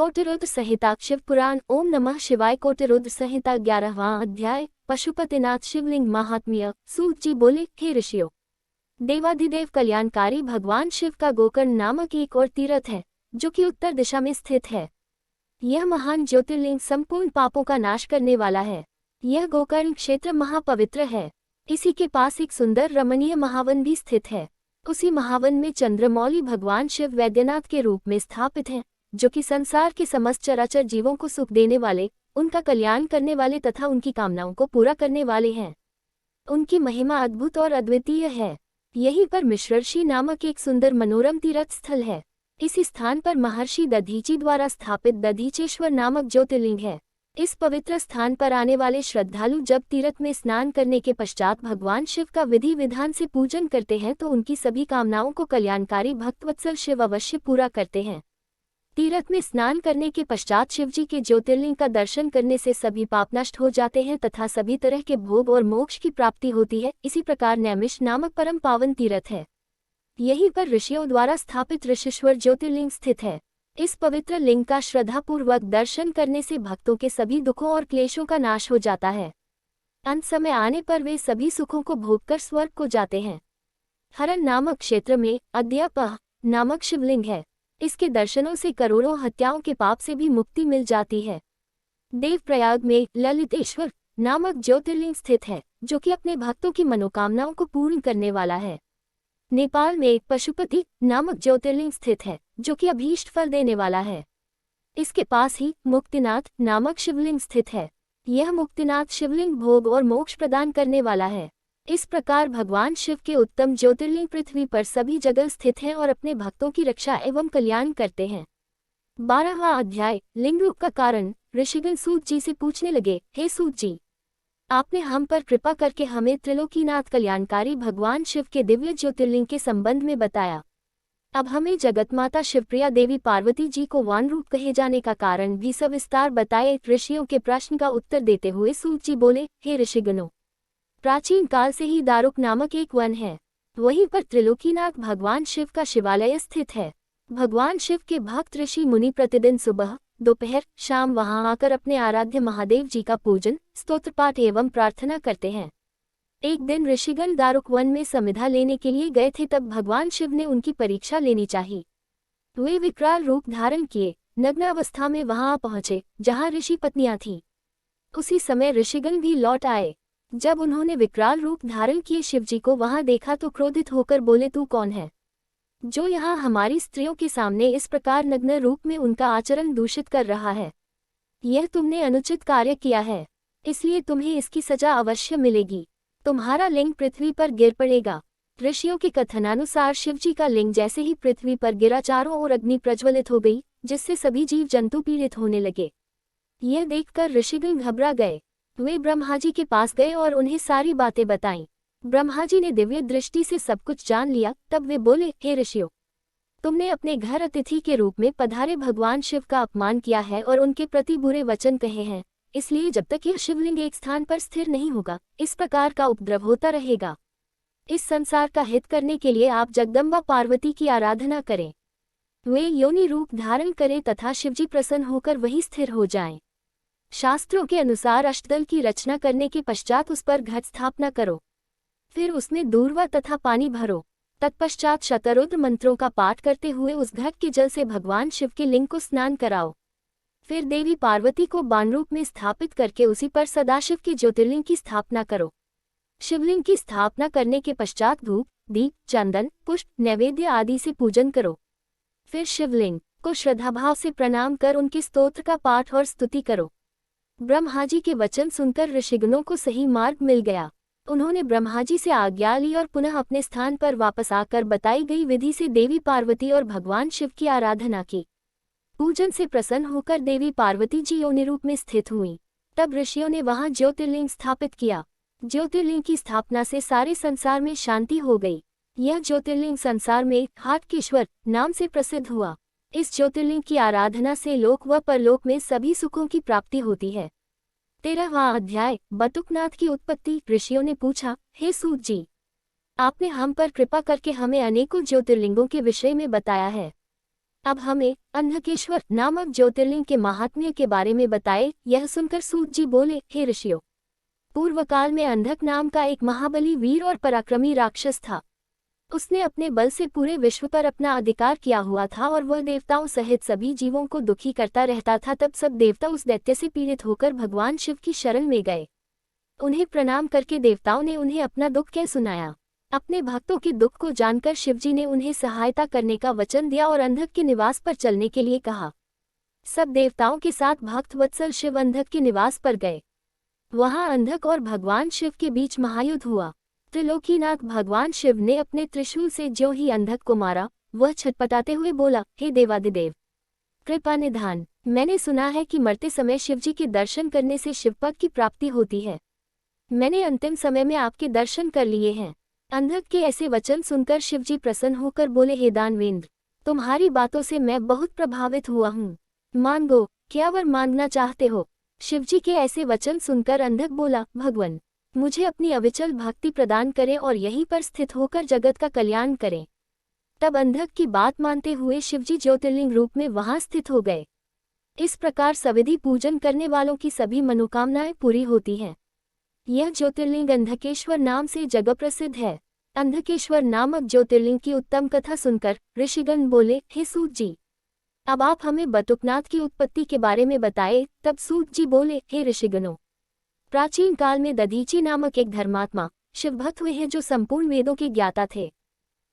कोटिरुद्र संहिता शिव पुराण। ओम नमः शिवाय। कोटिरुद्र संहिता 11वां अध्याय। पशुपतिनाथ शिवलिंग महात्म्य। सूत जी बोले, हे ऋषियों, देवाधिदेव कल्याणकारी भगवान शिव का गोकर्ण नामक एक और तीर्थ है जो कि उत्तर दिशा में स्थित है। यह महान ज्योतिर्लिंग संपूर्ण पापों का नाश करने वाला है। यह गोकर्ण क्षेत्र महापवित्र है। इसी के पास एक सुंदर रमणीय महावन भी स्थित है। उसी महावन में चंद्रमौली भगवान शिव वैद्यनाथ के रूप में स्थापित हैं, जो कि संसार के समस्त चराचर जीवों को सुख देने वाले, उनका कल्याण करने वाले तथा उनकी कामनाओं को पूरा करने वाले हैं। उनकी महिमा अद्भुत और अद्वितीय है। यहीं पर मिश्रर्षि नामक एक सुंदर मनोरम तीर्थ स्थल है। इसी स्थान पर महर्षि दधीची द्वारा स्थापित दधीचेश्वर नामक ज्योतिर्लिंग है। इस पवित्र स्थान पर आने वाले श्रद्धालु जब तीर्थ में स्नान करने के पश्चात भगवान शिव का विधि विधान से पूजन करते हैं तो उनकी सभी कामनाओं को कल्याणकारी भक्तवत्सल शिव अवश्य पूरा करते हैं। तीर्थ में स्नान करने के पश्चात शिवजी के ज्योतिर्लिंग का दर्शन करने से सभी पाप नष्ट हो जाते हैं तथा सभी तरह के भोग और मोक्ष की प्राप्ति होती है। इसी प्रकार नैमिष नामक परम पावन तीर्थ है। यहीं पर ऋषियों द्वारा स्थापित ऋषिश्वर ज्योतिर्लिंग स्थित है। इस पवित्र लिंग का श्रद्धापूर्वक दर्शन करने से भक्तों के सभी दुखों और क्लेशों का नाश हो जाता है। अंत समय आने पर वे सभी सुखों को भोगकर स्वर्ग को जाते हैं। हरण नामक क्षेत्र में अद्यापह नामक शिवलिंग है। इसके दर्शनों से करोड़ों हत्याओं के पाप से भी मुक्ति मिल जाती है। देवप्रयाग में ललितेश्वर नामक ज्योतिर्लिंग स्थित है, जो कि अपने भक्तों की मनोकामनाओं को पूर्ण करने वाला है। नेपाल में पशुपति नामक ज्योतिर्लिंग स्थित है, जो कि अभीष्ट फल देने वाला है। इसके पास ही मुक्तिनाथ नामक शिवलिंग स्थित है। यह मुक्तिनाथ शिवलिंग भोग और मोक्ष प्रदान करने वाला है। इस प्रकार भगवान शिव के उत्तम ज्योतिर्लिंग पृथ्वी पर सभी जगह स्थित हैं और अपने भक्तों की रक्षा एवं कल्याण करते हैं। 12वां अध्याय। लिंग रूप का कारण। ऋषिगण सूत जी से पूछने लगे, हे सूत जी, आपने हम पर कृपा करके हमें त्रिलोकीनाथ कल्याणकारी भगवान शिव के दिव्य ज्योतिर्लिंग के संबंध में बताया। अब हमें जगतमाता शिवप्रिया देवी पार्वती जी को वान रूप कहे जाने का कारण भी सविस्तार बताए। ऋषियों के प्रश्न का उत्तर देते हुए सूत जी बोले, हे ऋषिगणों, प्राचीन काल से ही दारुक नामक एक वन है। वहीं पर त्रिलोकीनाथ भगवान शिव का शिवालय स्थित है। भगवान शिव के भक्त ऋषि मुनि प्रतिदिन सुबह, दोपहर, शाम वहां आकर अपने आराध्य महादेव जी का पूजन, स्तोत्र पाठ एवं प्रार्थना करते हैं। एक दिन ऋषिगण दारुक वन में समिधा लेने के लिए गए थे, तब भगवान शिव ने उनकी परीक्षा लेनी चाहिए। वे विकराल रूप धारण किए नग्न अवस्था में वहां पहुंचे जहां ऋषि पत्नियां थीं। उसी समय ऋषिगण भी लौट आए। जब उन्होंने विकराल रूप धारण किए शिवजी को वहां देखा तो क्रोधित होकर बोले, तू कौन है जो यहाँ हमारी स्त्रियों के सामने इस प्रकार नग्न रूप में उनका आचरण दूषित कर रहा है? यह तुमने अनुचित कार्य किया है, इसलिए तुम्हें इसकी सजा अवश्य मिलेगी। तुम्हारा लिंग पृथ्वी पर गिर पड़ेगा। ऋषियों के कथनानुसार शिवजी का लिंग जैसे ही पृथ्वी पर गिरा, चारों ओर अग्नि प्रज्वलित हो गई, जिससे सभी जीव जंतु पीड़ित होने लगे। यह देखकर ऋषिगण घबरा गए। वे ब्रह्मा जी के पास गए और उन्हें सारी बातें बताईं। ब्रह्मा जी ने दिव्य दृष्टि से सब कुछ जान लिया। तब वे बोले, हे ऋषियों, तुमने अपने घर अतिथि के रूप में पधारे भगवान शिव का अपमान किया है और उनके प्रति बुरे वचन कहे हैं। इसलिए जब तक यह शिवलिंग एक स्थान पर स्थिर नहीं होगा, इस प्रकार का उपद्रव होता रहेगा। इस संसार का हित करने के लिए आप जगदम्बा पार्वती की आराधना करें। वे योनि रूप धारण करें तथा शिवजी प्रसन्न होकर वहीं स्थिर हो जाएं। शास्त्रों के अनुसार अष्टदल की रचना करने के पश्चात उस पर घट स्थापना करो। फिर उसमें दूर्वा तथा पानी भरो। तत्पश्चात शतरुद्र मंत्रों का पाठ करते हुए उस घट के जल से भगवान शिव के लिंग को स्नान कराओ। फिर देवी पार्वती को बाण रूप में स्थापित करके उसी पर सदाशिव के ज्योतिर्लिंग की स्थापना करो। शिवलिंग की स्थापना करने के पश्चात धूप, दीप, चंदन, पुष्प, नैवेद्य आदि से पूजन करो। फिर शिवलिंग को श्रद्धाभाव से प्रणाम कर उनके स्तोत्र का पाठ और स्तुति करो। ब्रह्मा जी के वचन सुनकर ऋषिगणों को सही मार्ग मिल गया। उन्होंने ब्रह्मा जी से आज्ञा ली और पुनः अपने स्थान पर वापस आकर बताई गई विधि से देवी पार्वती और भगवान शिव की आराधना की। पूजन से प्रसन्न होकर देवी पार्वती जी योनि रूप में स्थित हुईं। तब ऋषियों ने वहां ज्योतिर्लिंग स्थापित किया। ज्योतिर्लिंग की स्थापना से सारे संसार में शांति हो गई। यह ज्योतिर्लिंग संसार में हाटकेश्वर नाम से प्रसिद्ध हुआ। इस ज्योतिर्लिंग की आराधना से लोक व परलोक में सभी सुखों की प्राप्ति होती है। 13वां अध्याय। बतुकनाथ की उत्पत्ति। ऋषियों ने पूछा, हे सूत जी, आपने हम पर कृपा करके हमें अनेकों ज्योतिर्लिंगों के विषय में बताया है। अब हमें अंधकेश्वर नामक ज्योतिर्लिंग के महात्म्य के बारे में बताए। यह सुनकर सूत जी बोले, हे ऋषियों, पूर्व काल में अंधक नाम का एक महाबली वीर और पराक्रमी राक्षस था। उसने अपने बल से पूरे विश्व पर अपना अधिकार किया हुआ था और वह देवताओं सहित सभी जीवों को दुखी करता रहता था। तब सब देवता उस दैत्य से पीड़ित होकर भगवान शिव की शरण में गए। उन्हें प्रणाम करके देवताओं ने उन्हें अपना दुख कह सुनाया। अपने भक्तों के दुख को जानकर शिवजी ने उन्हें सहायता करने का वचन दिया और अंधक के निवास पर चलने के लिए कहा। सब देवताओं के साथ भक्त वत्सल शिव अंधक के निवास पर गए। वहां अंधक और भगवान शिव के बीच महायुद्ध हुआ। त्रिलोकीनाथ भगवान शिव ने अपने त्रिशूल से ज्यों ही अंधक को मारा, वह छटपटाते हुए बोला, हे देवादिदेव, कृपा निधान, मैंने सुना है कि मरते समय शिवजी के दर्शन करने से शिवपद की प्राप्ति होती है। मैंने अंतिम समय में आपके दर्शन कर लिए हैं। अंधक के ऐसे वचन सुनकर शिवजी प्रसन्न होकर बोले, हे दानवेंद्र, तुम्हारी बातों से मैं बहुत प्रभावित हुआ हूँ। मांगो, क्या वर मांगना चाहते हो? शिवजी के ऐसे वचन सुनकर अंधक बोला, भगवान, मुझे अपनी अविचल भक्ति प्रदान करें और यहीं पर स्थित होकर जगत का कल्याण करें। तब अंधक की बात मानते हुए शिवजी ज्योतिर्लिंग रूप में वहां स्थित हो गए। इस प्रकार सविधि पूजन करने वालों की सभी मनोकामनाएं पूरी होती हैं। यह ज्योतिर्लिंग अंधकेश्वर नाम से जगह प्रसिद्ध है। अंधकेश्वर नामक ज्योतिर्लिंग की उत्तम कथा सुनकर ऋषिगण बोले, हे सूत जी, अब आप हमें बटुकनाथ की उत्पत्ति के बारे में बताए। तब सूत जी बोले, हे ऋषिगणों, प्राचीन काल में दधीची नामक एक धर्मात्मा शिवभक्त हुए हैं जो संपूर्ण वेदों के ज्ञाता थे।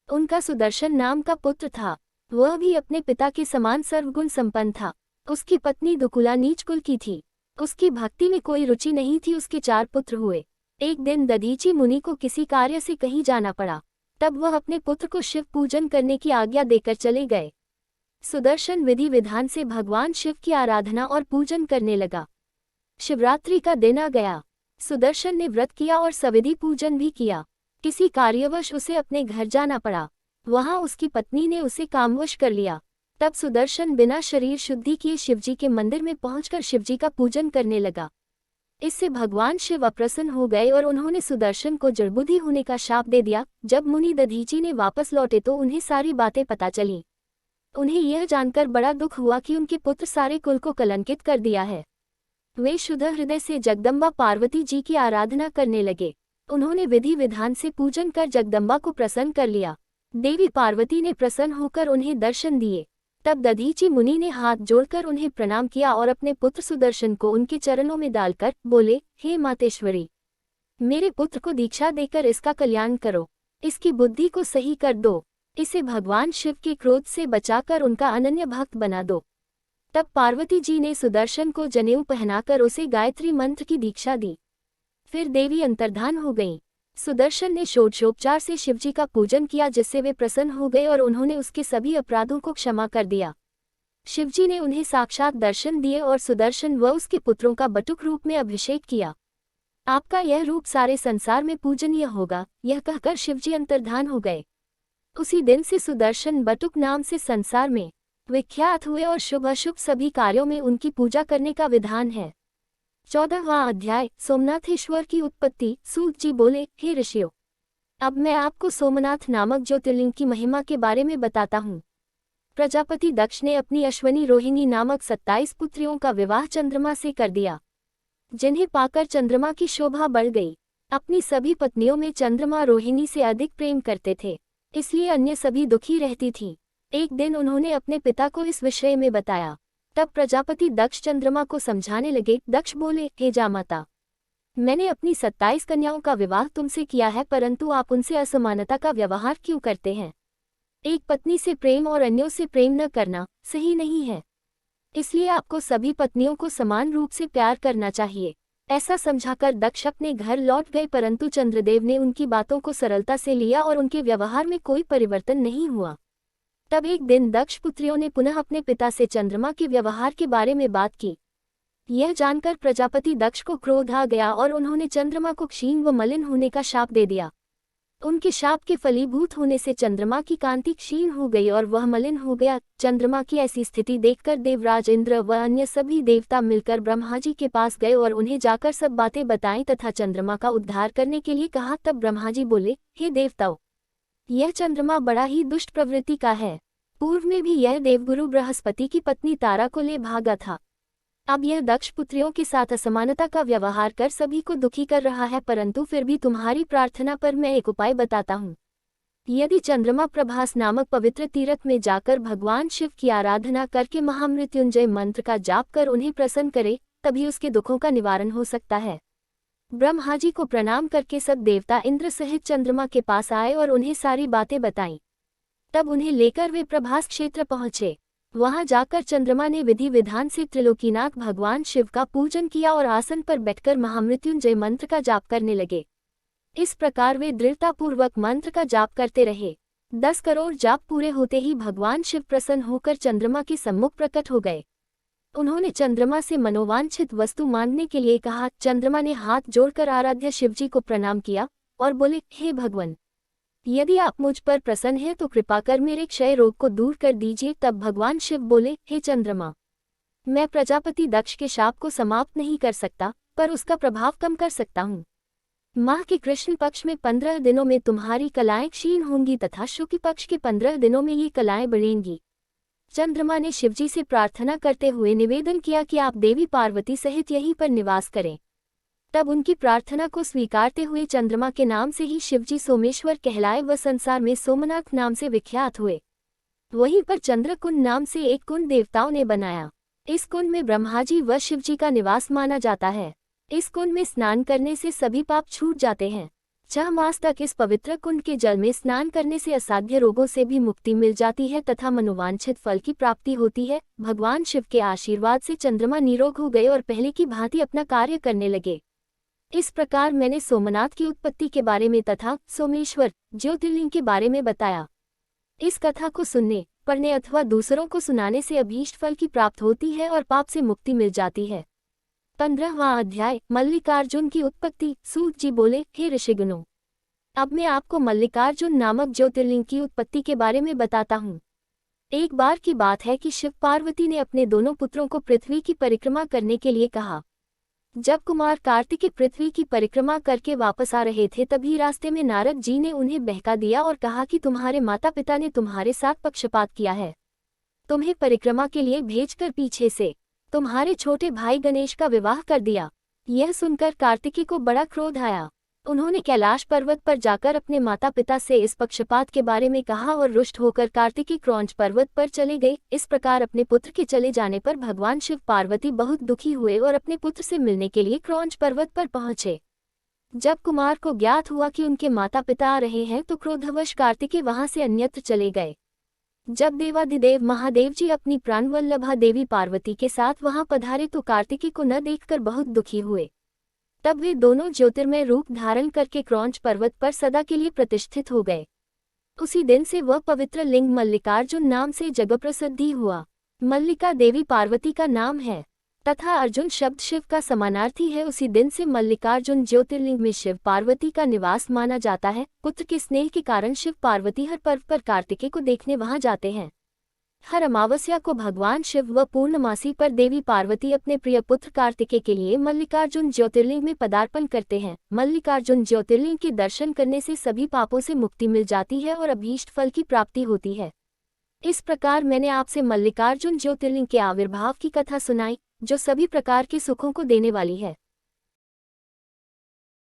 उनका सुदर्शन नाम का पुत्र था। वह भी अपने पिता के समान सर्वगुण संपन्न था। उसकी पत्नी दुकुला नीच कुल की थी। उसकी भक्ति में कोई रुचि नहीं थी। उसके 4 पुत्र हुए। एक दिन दधीची मुनि को किसी कार्य से कहीं जाना पड़ा। तब वह अपने पुत्र को शिव पूजन करने की आज्ञा देकर चले गए। सुदर्शन विधि विधान से भगवान शिव की आराधना और पूजन करने लगा। शिवरात्रि का दिन आ गया। सुदर्शन ने व्रत किया और सविधि पूजन भी किया। किसी कार्यवश उसे अपने घर जाना पड़ा। वहां उसकी पत्नी ने उसे कामवश कर लिया। तब सुदर्शन बिना शरीर शुद्धि किए शिवजी के मंदिर में पहुंचकर शिवजी का पूजन करने लगा। इससे भगवान शिव अप्रसन्न हो गए और उन्होंने सुदर्शन को जड़बुद्धि होने का शाप दे दिया। जब मुनि दधीची ने वापस लौटे तो उन्हें सारी बातें पता चली। उन्हें यह जानकर बड़ा दुख हुआ कि उनके पुत्र सारे कुल को कलंकित कर दिया है। वे शुद्ध हृदय से जगदम्बा पार्वती जी की आराधना करने लगे। उन्होंने विधि विधान से पूजन कर जगदम्बा को प्रसन्न कर लिया। देवी पार्वती ने प्रसन्न होकर उन्हें दर्शन दिए। तब दधीची मुनि ने हाथ जोड़कर उन्हें प्रणाम किया और अपने पुत्र सुदर्शन को उनके चरणों में डालकर बोले, हे मातेश्वरी, मेरे पुत्र को दीक्षा देकर इसका कल्याण करो। इसकी बुद्धि को सही कर दो। इसे भगवान शिव के क्रोध से बचाकर उनका अनन्य भक्त बना दो। तब पार्वती जी ने सुदर्शन को जनेऊ पहनाकर उसे गायत्री मंत्र की दीक्षा दी। फिर देवी अंतर्धान हो गईं। सुदर्शन ने षोडशोपचार से शिवजी का पूजन किया, जिससे वे प्रसन्न हो गए और उन्होंने उसके सभी अपराधों को क्षमा कर दिया। शिवजी ने उन्हें साक्षात दर्शन दिए और सुदर्शन व उसके पुत्रों का बटुक रूप में अभिषेक किया। आपका यह रूप सारे संसार में पूजनीय होगा, यह कहकर शिवजी अंतर्धान हो गए। उसी दिन से सुदर्शन बटुक नाम से संसार में विख्यात हुए और शुभ अशुभ सभी कार्यों में उनकी पूजा करने का विधान है। 14वां अध्याय, सोमनाथेश्वर की उत्पत्ति। सूत जी बोले, हे ऋषियों, अब मैं आपको सोमनाथ नामक ज्योतिर्लिंग की महिमा के बारे में बताता हूँ। प्रजापति दक्ष ने अपनी अश्वनी रोहिणी नामक 27 पुत्रियों का विवाह चंद्रमा से कर दिया, जिन्हें पाकर चंद्रमा की शोभा बढ़ गई। अपनी सभी पत्नियों में चंद्रमा रोहिणी से अधिक प्रेम करते थे, इसलिए अन्य सभी दुखी रहती थीं। एक दिन उन्होंने अपने पिता को इस विषय में बताया। तब प्रजापति दक्ष चंद्रमा को समझाने लगे। दक्ष बोले, हे जामाता, मैंने अपनी 27 कन्याओं का विवाह तुमसे किया है, परंतु आप उनसे असमानता का व्यवहार क्यों करते हैं? एक पत्नी से प्रेम और अन्यों से प्रेम न करना सही नहीं है। इसलिए आपको सभी पत्नियों को समान रूप से प्यार करना चाहिए। ऐसा समझाकर दक्ष अपने घर लौट गए, परंतु चंद्रदेव ने उनकी बातों को सरलता से लिया और उनके व्यवहार में कोई परिवर्तन नहीं हुआ। तब एक दिन दक्ष पुत्रियों ने पुनः अपने पिता से चंद्रमा के व्यवहार के बारे में बात की। यह जानकर प्रजापति दक्ष को क्रोध आ गया और उन्होंने चंद्रमा को क्षीण व मलिन होने का शाप दे दिया। उनके शाप के फलीभूत होने से चंद्रमा की कांति क्षीण हो गई और वह मलिन हो गया। चंद्रमा की ऐसी स्थिति देखकर देवराज इंद्र व अन्य सभी देवता मिलकर ब्रह्मा जी के पास गए और उन्हें जाकर सब बातें बताईं तथा चंद्रमा का उद्धार करने के लिए कहा। तब ब्रह्मा जी बोले, हे देवताओं, यह चंद्रमा बड़ा ही दुष्ट प्रवृत्ति का है। पूर्व में भी यह देवगुरु बृहस्पति की पत्नी तारा को ले भागा था। अब यह दक्ष पुत्रियों के साथ असमानता का व्यवहार कर सभी को दुखी कर रहा है, परंतु फिर भी तुम्हारी प्रार्थना पर मैं एक उपाय बताता हूँ। यदि चंद्रमा प्रभास नामक पवित्र तीर्थ में जाकर भगवान शिव की आराधना करके महामृत्युंजय मंत्र का जाप कर उन्हें प्रसन्न करे, तभी उसके दुखों का निवारण हो सकता है। ब्रह्मा जी को प्रणाम करके सब देवता इंद्र सहित चंद्रमा के पास आए और उन्हें सारी बातें बताईं। तब उन्हें लेकर वे प्रभास क्षेत्र पहुंचे। वहां जाकर चंद्रमा ने विधि विधान से त्रिलोकीनाथ भगवान शिव का पूजन किया और आसन पर बैठकर महामृत्युंजय मंत्र का जाप करने लगे। इस प्रकार वे दृढ़तापूर्वक मंत्र का जाप करते रहे। 10 करोड़ जाप पूरे होते ही भगवान शिव प्रसन्न होकर चंद्रमा के सम्मुख प्रकट हो गए। उन्होंने चंद्रमा से मनोवांछित वस्तु मांगने के लिए कहा। चंद्रमा ने हाथ जोड़कर आराध्य शिवजी को प्रणाम किया और बोले, हे भगवान, यदि आप मुझ पर प्रसन्न हैं तो कृपा कर मेरे क्षय रोग को दूर कर दीजिए। तब भगवान शिव बोले, हे चंद्रमा, मैं प्रजापति दक्ष के शाप को समाप्त नहीं कर सकता, पर उसका प्रभाव कम कर सकता हूँ। माह के कृष्ण पक्ष में 15 दिनों में तुम्हारी कलाएं क्षीण होंगी तथा शुक्ल पक्ष के 15 दिनों में ये कलाएं बढ़ेंगी। चंद्रमा ने शिवजी से प्रार्थना करते हुए निवेदन किया कि आप देवी पार्वती सहित यहीं पर निवास करें। तब उनकी प्रार्थना को स्वीकारते हुए चंद्रमा के नाम से ही शिवजी सोमेश्वर कहलाए व संसार में सोमनाथ नाम से विख्यात हुए। वहीं पर चंद्रकुंड नाम से एक कुंड देवताओं ने बनाया। इस कुंड में ब्रह्माजी व शिवजी का निवास माना जाता है। इस कुंड में स्नान करने से सभी पाप छूट जाते हैं। 6 मास तक इस पवित्र कुंड के जल में स्नान करने से असाध्य रोगों से भी मुक्ति मिल जाती है तथा मनोवांछित फल की प्राप्ति होती है। भगवान शिव के आशीर्वाद से चंद्रमा निरोग हो गए और पहले की भांति अपना कार्य करने लगे। इस प्रकार मैंने सोमनाथ की उत्पत्ति के बारे में तथा सोमेश्वर ज्योतिर्लिंग के बारे में बताया। इस कथा को सुनने, पढ़ने अथवा दूसरों को सुनाने से अभीष्ट फल की प्राप्ति होती है और पाप से मुक्ति मिल जाती है। 15वां अध्याय, मल्लिकार्जुन की उत्पत्ति। सूत जी बोले, हे ऋषिगणों, अब मैं आपको मल्लिकार्जुन नामक ज्योतिर्लिंग की उत्पत्ति के बारे में बताता हूँ। एक बार की बात है कि शिव पार्वती ने अपने दोनों पुत्रों को पृथ्वी की परिक्रमा करने के लिए कहा। जब कुमार कार्तिकेय पृथ्वी की परिक्रमा करके वापस आ रहे थे, तभी रास्ते में नारद जी ने उन्हें बहका दिया और कहा कि तुम्हारे माता पिता ने तुम्हारे साथ पक्षपात किया है। तुम्हें परिक्रमा के लिए भेजकर पीछे से तुम्हारे छोटे भाई गणेश का विवाह कर दिया। यह सुनकर कार्तिकेय को बड़ा क्रोध आया। उन्होंने कैलाश पर्वत पर जाकर अपने माता पिता से इस पक्षपात के बारे में कहा और रुष्ट होकर कार्तिकेय क्रौंच पर्वत पर चले गए। इस प्रकार अपने पुत्र के चले जाने पर भगवान शिव पार्वती बहुत दुखी हुए और अपने पुत्र से मिलने के लिए क्रौंच पर्वत पर पहुंचे। जब कुमार को ज्ञात हुआ कि उनके माता पिता आ रहे हैं तो क्रोधवश कार्तिकेय वहां से अन्यत्र चले गए। जब देवाधिदेव महादेव जी अपनी प्राणवल्लभा देवी पार्वती के साथ वहां पधारे तो कार्तिकेय को न देखकर बहुत दुखी हुए। तब वे दोनों ज्योतिर्मय रूप धारण करके क्रौंच पर्वत पर सदा के लिए प्रतिष्ठित हो गए। उसी दिन से वह पवित्र लिंग मल्लिकार्जुन नाम से जगप्रसिद्धि हुआ। मल्लिका देवी पार्वती का नाम है तथा अर्जुन शब्द शिव का समानार्थी है। उसी दिन से मल्लिकार्जुन ज्योतिर्लिंग में शिव पार्वती का निवास माना जाता है। पुत्र के स्नेह के कारण शिव पार्वती हर पर्व पर कार्तिकेय को देखने वहां जाते हैं। हर अमावस्या को भगवान शिव व पूर्णमासी पर देवी पार्वती अपने प्रिय पुत्र कार्तिकेय के लिए मल्लिकार्जुन ज्योतिर्लिंग में पदार्पण करते हैं। मल्लिकार्जुन ज्योतिर्लिंग के दर्शन करने से सभी पापों से मुक्ति मिल जाती है और अभीष्ट फल की प्राप्ति होती है। इस प्रकार मैंने आपसे मल्लिकार्जुन ज्योतिर्लिंग के आविर्भाव की कथा सुनाई, जो सभी प्रकार के सुखों को देने वाली है।